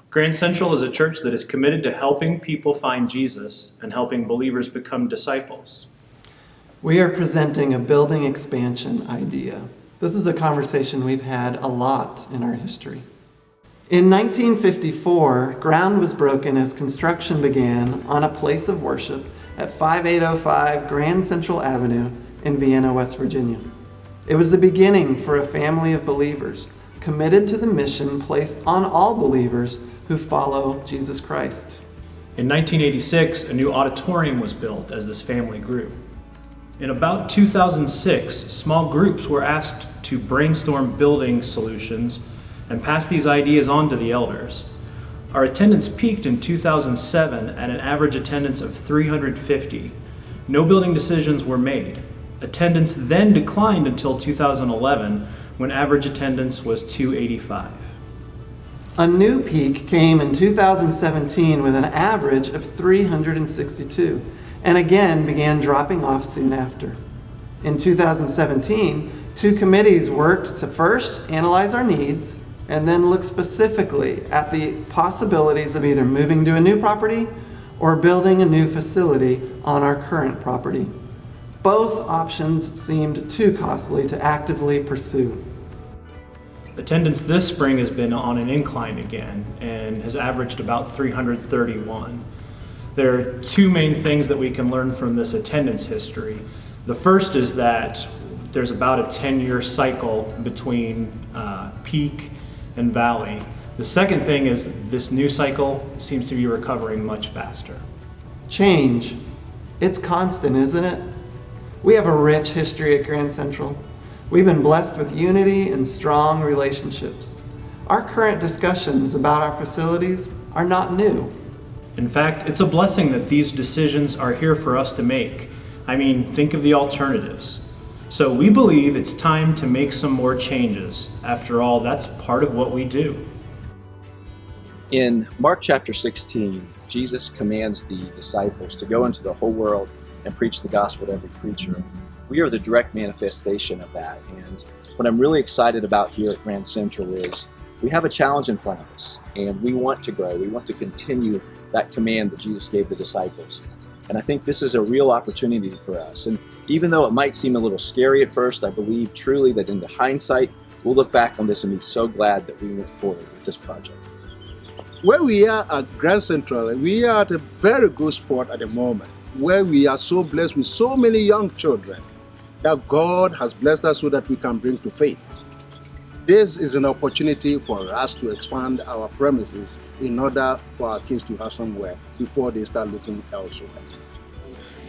Grand Central is a church that is committed to helping people find Jesus and helping believers become disciples. We are presenting a building expansion idea. This is a conversation we've had a lot in our history. In 1954, ground was broken as construction began on a place of worship at 5805 Grand Central Avenue in Vienna, West Virginia. It was the beginning for a family of believers committed to the mission placed on all believers who follow Jesus Christ. In 1986, a new auditorium was built as this family grew. In about 2006, small groups were asked to brainstorm building solutions and pass these ideas on to the elders. Our attendance peaked in 2007 at an average attendance of 350. No building decisions were made. Attendance then declined until 2011, when average attendance was 285. A new peak came in 2017 with an average of 362, and again began dropping off soon after. In 2017, 2 committees worked to first analyze our needs and then look specifically at the possibilities of either moving to a new property or building a new facility on our current property. Both options seemed too costly to actively pursue. Attendance this spring has been on an incline again and has averaged about 331. There are 2 main things that we can learn from this attendance history. The first is that there's about a 10-year cycle between peak and valley. The second thing is this new cycle seems to be recovering much faster. Change. It's constant, isn't it? We have a rich history at Grand Central. We've been blessed with unity and strong relationships. Our current discussions about our facilities are not new. In fact, it's a blessing that these decisions are here for us to make. I mean, think of the alternatives. So we believe it's time to make some more changes. After all, that's part of what we do. In Mark chapter 16, Jesus commands the disciples to go into the whole world and preach the gospel to every creature. We are the direct manifestation of that. And what I'm really excited about here at Grand Central is we have a challenge in front of us, and we want to grow. We want to continue that command that Jesus gave the disciples. And I think this is a real opportunity for us. And even though it might seem a little scary at first, I believe truly that in the hindsight, we'll look back on this and be so glad that we went forward with this project. Where we are at Grand Central, we are at a very good spot at the moment, where we are so blessed with so many young children that God has blessed us so that we can bring to faith. This is an opportunity for us to expand our premises in order for our kids to have somewhere before they start looking elsewhere.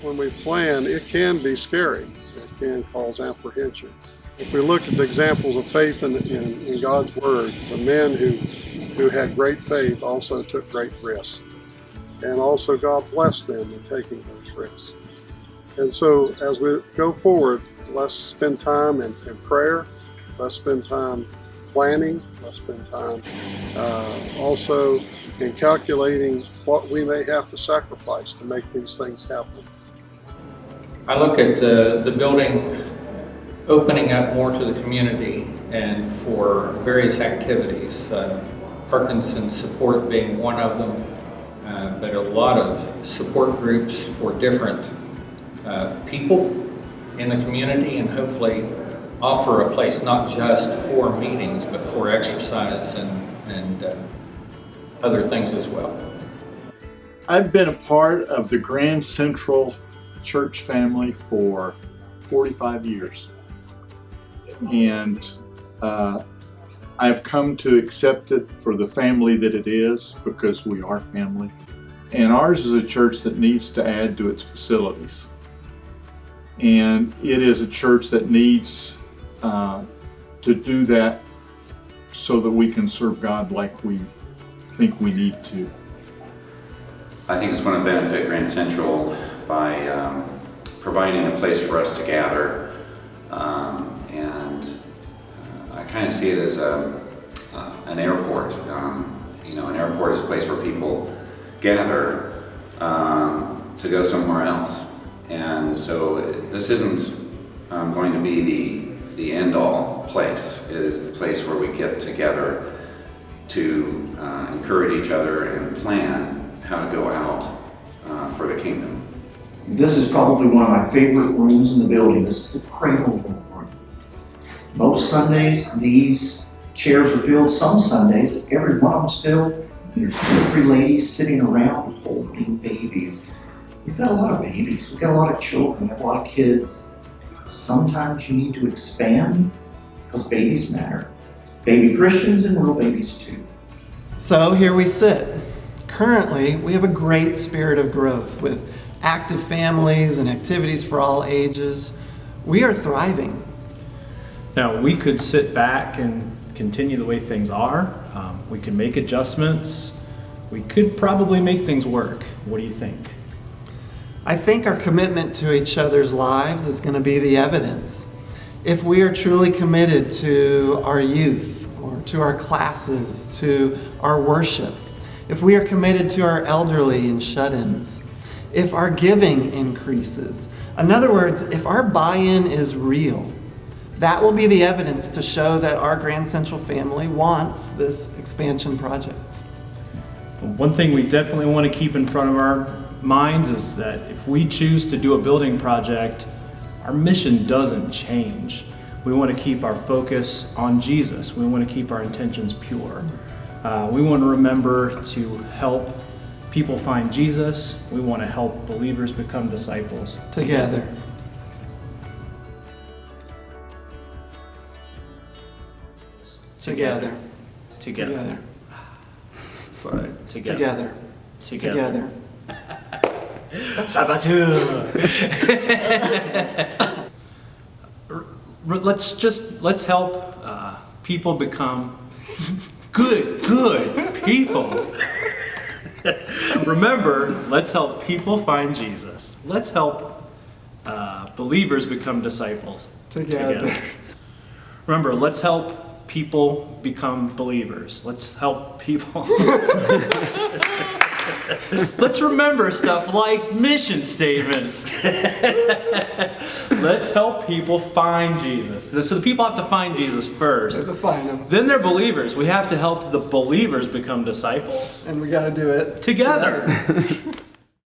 When we plan, it can be scary. It can cause apprehension. If we look at the examples of faith in God's Word, the men who had great faith also took great risks. And also God blessed them in taking those risks. And so as we go forward, let's spend time in prayer. Let's spend time planning. Let's spend time also in calculating what we may have to sacrifice to make these things happen. I look at the building opening up more to the community and for various activities, Parkinson's support being one of them, but a lot of support groups for different people in the community, and hopefully offer a place not just for meetings but for exercise and other things as well. I've been a part of the Grand Central Church family for 45 years, and I've come to accept it for the family that it is, because we are family. And ours is a church that needs to add to its facilities. And it is a church that needs to do that so that we can serve God like we think we need to. I think it's going to benefit Grand Central by providing a place for us to gather, and I kind of see it as an airport. An airport is a place where people gather to go somewhere else, and so this isn't going to be the end-all place. It is the place where we get together to encourage each other and plan how to go out for the kingdom. This is probably one of my favorite rooms in the building. This is the cradle room. Most Sundays, these chairs are filled. Some Sundays, every one of them's filled. There's 2 or 3 ladies sitting around holding babies. We've got a lot of babies. We've got a lot of children. We have a lot of kids. Sometimes you need to expand because babies matter. Baby Christians and real babies too. So here we sit. Currently, we have a great spirit of growth with active families and activities for all ages. We are thriving. Now, we could sit back and continue the way things are. We can make adjustments. We could probably make things work. What do you think? I think our commitment to each other's lives is going to be the evidence. If we are truly committed to our youth, or to our classes, to our worship, if we are committed to our elderly and shut-ins, if our giving increases, in other words, if our buy-in is real, that will be the evidence to show that our Grand Central family wants this expansion project. One thing we definitely want to keep in front of our minds is that if we choose to do a building project, our mission doesn't change. We want to keep our focus on Jesus. We want to keep our intentions pure. We want to remember to help people find Jesus. We want to help believers become disciples Together. Together. Together. It's all right. Together. Together. Sabatu. Let's help people become good people. Remember, let's help people find Jesus. Let's help believers become disciples. Together. Remember, let's help people become believers. Let's help people. Let's remember stuff like mission statements. Let's help people find Jesus. So the people have to find Jesus first. We have to find him. Then they're believers. We have to help the believers become disciples. And we got to do it Together.